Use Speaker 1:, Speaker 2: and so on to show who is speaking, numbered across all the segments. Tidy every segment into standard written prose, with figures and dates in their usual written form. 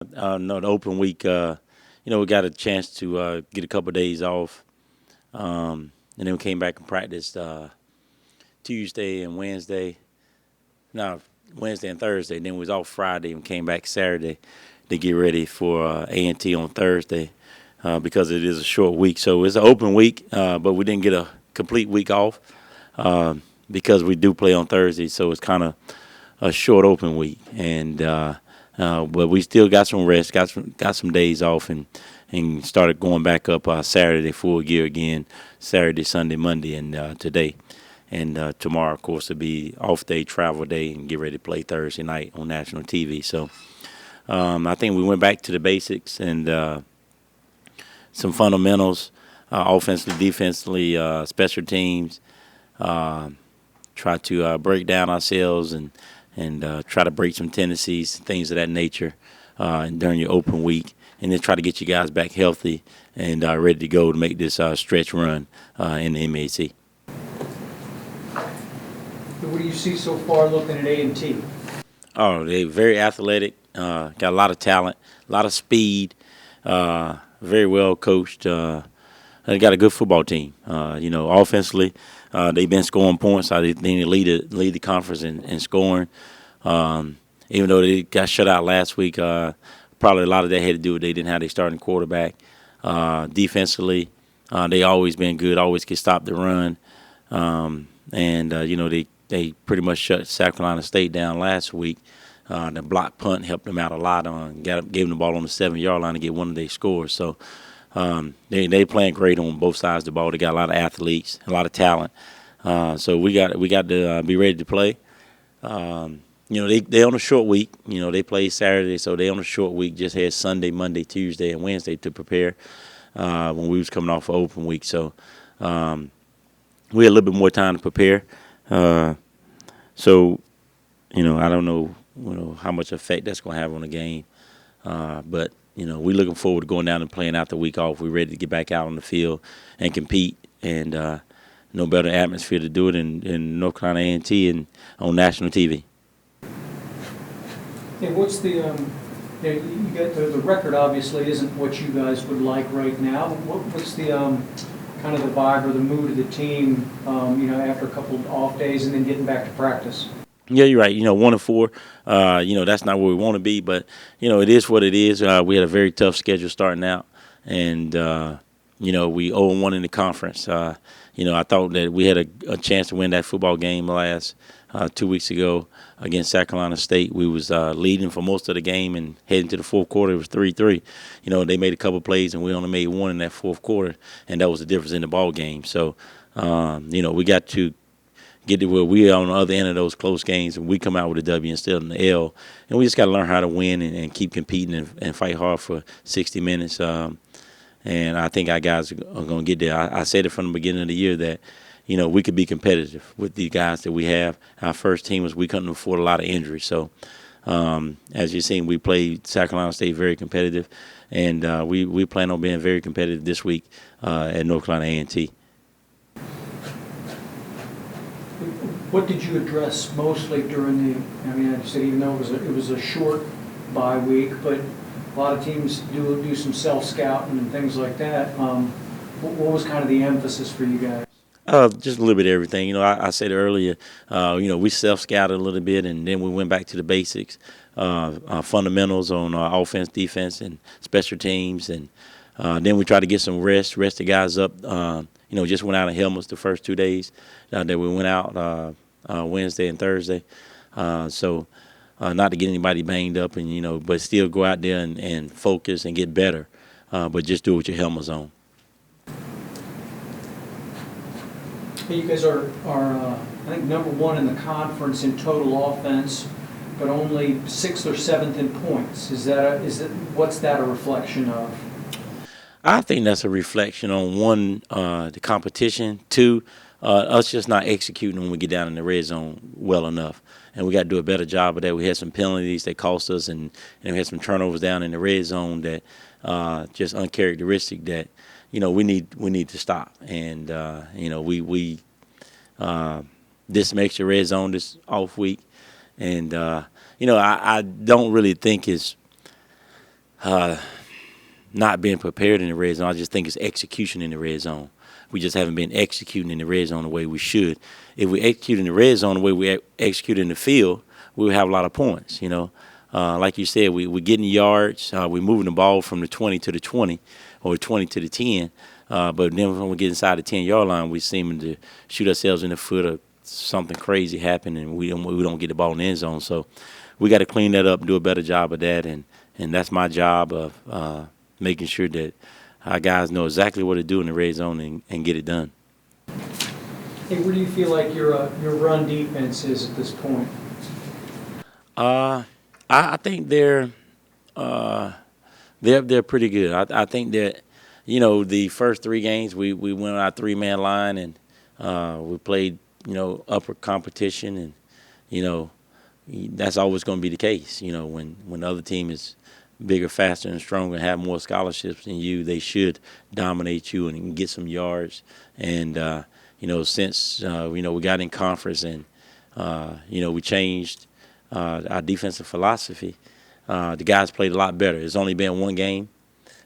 Speaker 1: No, the open week. We got a chance to get a couple of days off, and then we came back and practiced Tuesday and Wednesday. No, Wednesday and Thursday. Then we was off Friday and came back Saturday to get ready for A&T on Thursday because it is a short week. So it's an open week, but we didn't get a complete week off because we do play on Thursday. So it's kind of a short open week, and but we still got some rest, got some days off, and started going back up Saturday full gear again, Saturday, Sunday, Monday, and today. And tomorrow, of course, will be off day, travel day, and get ready to play Thursday night on national TV. So I think we went back to the basics and some fundamentals, offensively, defensively, special teams. Try to break down ourselves and try to break some tendencies, things of that nature during your open week, and then try to get you guys back healthy and ready to go to make this stretch run in the MAC.
Speaker 2: What do you see so far looking at A&T?
Speaker 1: Oh, they're very athletic, got a lot of talent, a lot of speed, very well coached. They got a good football team. Offensively, they've been scoring points. I think they lead the conference in scoring. Even though they got shut out last week, probably a lot of that had to do with they didn't have their starting quarterback. Defensively, they always been good, always can stop the run. They pretty much shut South Carolina State down last week. The block punt helped them out a lot gave them the ball on the 7-yard line to get one of their scores. So they playing great on both sides of the ball. They got a lot of athletes, a lot of talent. So we got to be ready to play. They on a short week. They play Saturday, so they on a short week. Just had Sunday, Monday, Tuesday, and Wednesday to prepare when we was coming off an open week. So we had a little bit more time to prepare. I don't know, how much effect that's going to have on the game. But we're looking forward to going down and playing out the week off. We're ready to get back out on the field and compete, and no better atmosphere to do it in North Carolina A&T and on national TV.
Speaker 2: And what's you got the record obviously isn't what you guys would like right now. What's the kind of the vibe or the mood of the team, after a couple of off days and then getting back to practice?
Speaker 1: Yeah, you're right. 1-4. That's not where we want to be, but it is what it is. We had a very tough schedule starting out, and we 0-1 in the conference. I thought that we had a chance to win that football game last 2 weeks ago against South Carolina State. We was leading for most of the game, and heading to the fourth quarter, it was 3-3. They made a couple plays, and we only made one in that fourth quarter, and that was the difference in the ball game. So, we got to get to where we are on the other end of those close games, and we come out with a W instead of an L. And we just got to learn how to win and keep competing and fight hard for 60 minutes. And I think our guys are going to get there. I said it from the beginning of the year that, we could be competitive with the guys that we have. Our first team we couldn't afford a lot of injuries. So, as you've seen, we played South Carolina State very competitive, and we plan on being very competitive this week at North Carolina A&T.
Speaker 2: What did you address mostly during I said even though it was a short bye week, but a lot of teams do some self-scouting and things like that. What was kind of the emphasis for you guys?
Speaker 1: Just a little bit of everything. I said earlier, we self-scouted a little bit, and then we went back to the basics, fundamentals on offense, defense, and special teams. And then we tried to get some rest the guys up. Just went out of helmets the first 2 days that we went out Wednesday and Thursday. So not to get anybody banged up, and but still go out there and focus and get better, but just do it with your helmets on.
Speaker 2: You guys are I think number one in the conference in total offense, but only 6th or 7th in points. What's that a reflection of?
Speaker 1: I think that's a reflection on one, the competition. Two, us just not executing when we get down in the red zone well enough, and we got to do a better job of that. We had some penalties that cost us, and we had some turnovers down in the red zone that just uncharacteristic that we need to stop. And this makes the red zone this off week, and I don't really think it's uh, not being prepared in the red zone. I just think it's execution in the red zone. We just haven't been executing in the red zone the way we should. If we execute in the red zone the way we execute in the field, we would have a lot of points. Like you said, we're getting yards. We're moving the ball from the 20 to the 20 or 20 to the 10. But then when we get inside the 10-yard line, we seem to shoot ourselves in the foot or something crazy happen, and we don't get the ball in the end zone. So we got to clean that up and do a better job of that. And that's my job of making sure that our guys know exactly what to do in the red zone and get it done.
Speaker 2: Hey, where do you feel like your run defense is at this point?
Speaker 1: I think they're pretty good. I think that the first 3 games we went on our 3-man line and we played upper competition, and that's always going to be the case. When the other team is bigger, faster, and stronger, and have more scholarships than you, they should dominate you and get some yards. And since we got in conference and we changed our defensive philosophy, the guys played a lot better. It's only been 1 game,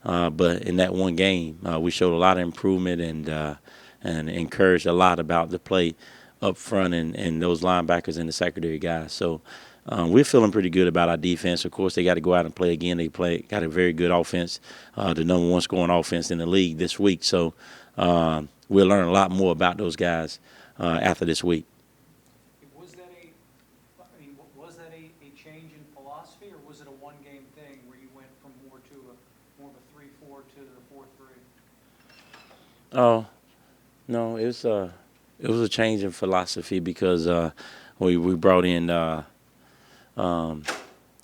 Speaker 1: but in that 1 game, we showed a lot of improvement and encouraged a lot about the play up front and those linebackers and the secondary guys. So we're feeling pretty good about our defense. Of course, they got to go out and play again. They got a very good offense, the number 1 scoring offense in the league this week. So we'll learn a lot more about those guys after this week.
Speaker 2: Was that a change in philosophy, or was it a 1-game thing where you went from more of a 3-4 to the 4-3?
Speaker 1: Oh, no, it was a change in philosophy because we brought in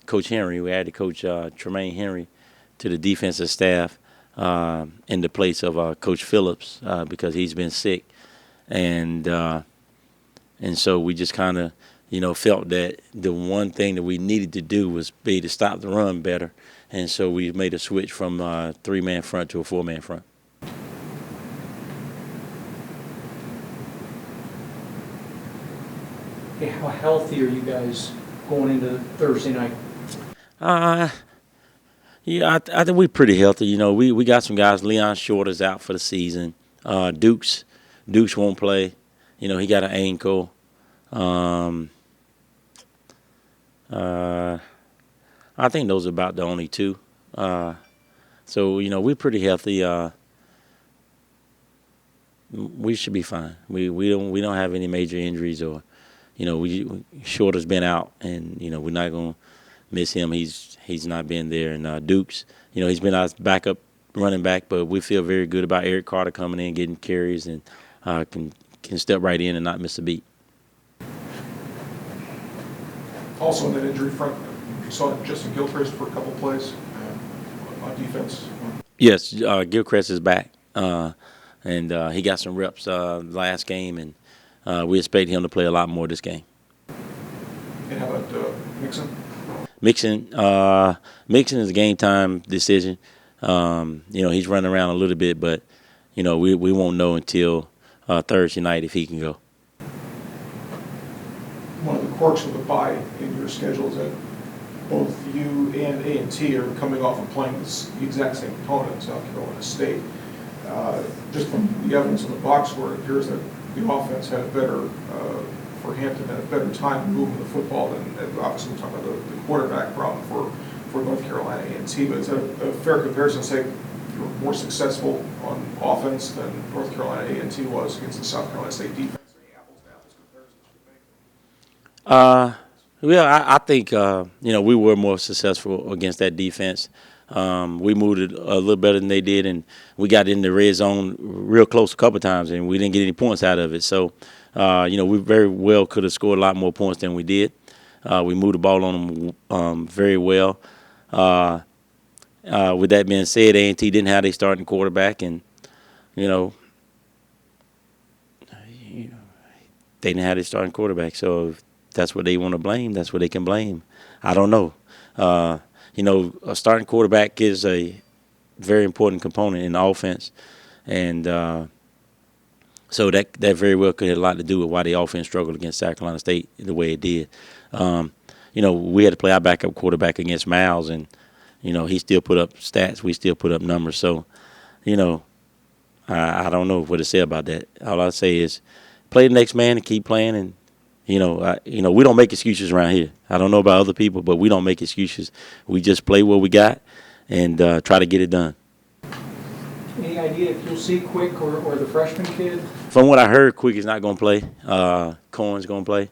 Speaker 1: Coach Henry. We added Coach Tremaine Henry to the defensive staff in the place of Coach Phillips because he's been sick, and so we just kind of felt that the one thing that we needed to do was be to stop the run better, and so we made a switch from 3-man front to a 4-man front.
Speaker 2: Hey, how healthy are you guys going into Thursday night?
Speaker 1: Yeah, I think we're pretty healthy. We got some guys. Leon Short is out for the season. Dukes won't play. He got an ankle. I think those are about the only 2. So we're pretty healthy. We should be fine. We don't have any major injuries or. Short has been out, and we're not gonna miss him. He's not been there. And Dukes, he's been our backup running back, but we feel very good about Eric Carter coming in, getting carries, and can step right in and not miss a beat.
Speaker 3: Also on that injury front, you saw Justin Gilchrist for a couple plays on defense.
Speaker 1: Yes, Gilchrist is back, and he got some reps last game, and we expect him to play a lot more this game.
Speaker 3: And how about Mixon?
Speaker 1: Mixon is a game time decision. He's running around a little bit, but we won't know until Thursday night if he can go.
Speaker 3: One of the quirks of the bye in your schedule is that both you and A&T are coming off and playing the exact same opponent in South Carolina State. Just from the evidence in the box score, it appears that the offense had a better, for Hampton, had a better time moving the football than, obviously we're talking about the quarterback problem for North Carolina A&T, but is that a fair comparison to say you were more successful on offense than North Carolina A&T was against the South Carolina State defense? Any apples-to-apples comparisons you make?
Speaker 1: Well, I think we were more successful against that defense. We moved it a little better than they did, and we got in the red zone real close a couple of times, and we didn't get any points out of it. So, we very well could have scored a lot more points than we did. We moved the ball on them very well. With that being said, A&T didn't have their starting quarterback, and they didn't have their starting quarterback. So if that's what they want to blame, that's what they can blame. I don't know. A starting quarterback is a very important component in the offense, and so that very well could have a lot to do with why the offense struggled against South Carolina State the way it did. We had to play our backup quarterback against Miles, and he still put up stats. We still put up numbers. So, I don't know what to say about that. All I say is play the next man and keep playing. And, we don't make excuses around here. I don't know about other people, but we don't make excuses. We just play what we got and try to get it done.
Speaker 2: Any idea if you'll see Quick or the freshman kid?
Speaker 1: From what I heard, Quick is not going to play. Cohen's going to play.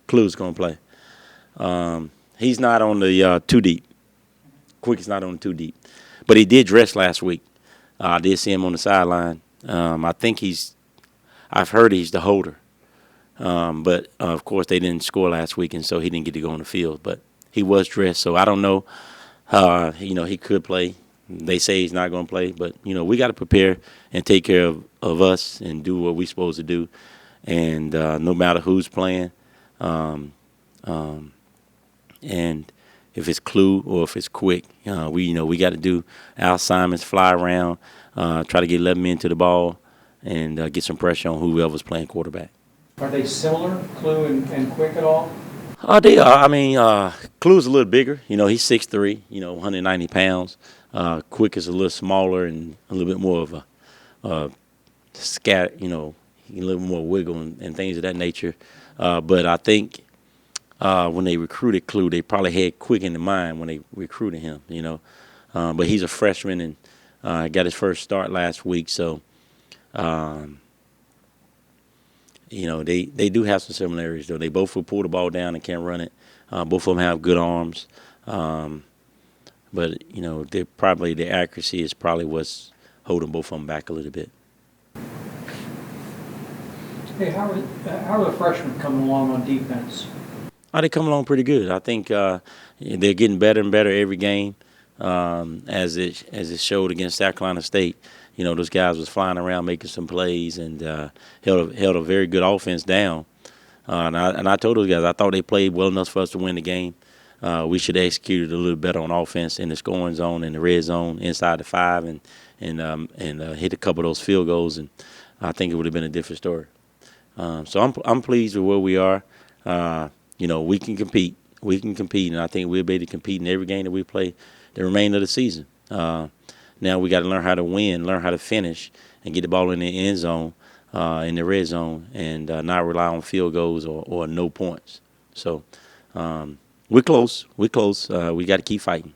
Speaker 1: Clue's going to play. He's not on the too deep. Quick is not on the too deep. But he did dress last week. I did see him on the sideline. I've heard he's the holder. But, of course, they didn't score last week, and so he didn't get to go on the field. But he was dressed, so I don't know. He could play. They say he's not going to play. But, we got to prepare and take care of us and do what we're supposed to do. And no matter who's playing, and if it's Clue or if it's Quick, we got to do our assignments, fly around, try to get 11 men to the ball, and get some pressure on whoever's playing quarterback.
Speaker 2: Are they similar, Clue and Quick at all?
Speaker 1: They are. Clue's a little bigger. He's 6'3", 190 pounds. Quick is a little smaller and a little bit more of a scat, a little more wiggle and things of that nature. But I think when they recruited Clue, they probably had Quick in the mind when they recruited him, But he's a freshman and got his first start last week. So, they do have some similarities, though. They both will pull the ball down and can run it. Both of them have good arms. But, the accuracy is probably what's holding both of them back a little bit.
Speaker 2: Hey, how are the freshmen coming along on defense?
Speaker 1: They come along pretty good. I think they're getting better and better every game, as it showed against South Carolina State. Those guys was flying around making some plays and held a very good offense down. And I told those guys I thought they played well enough for us to win the game. We should have executed a little better on offense in the scoring zone, in the red zone, inside the 5, and hit a couple of those field goals. And I think it would have been a different story. So I'm pleased with where we are. We can compete. We can compete, and I think we'll be able to compete in every game that we play the remainder of the season. Now we got to learn how to win, learn how to finish, and get the ball in the end zone, in the red zone, and not rely on field goals or no points. So we're close. We're close. We got to keep fighting.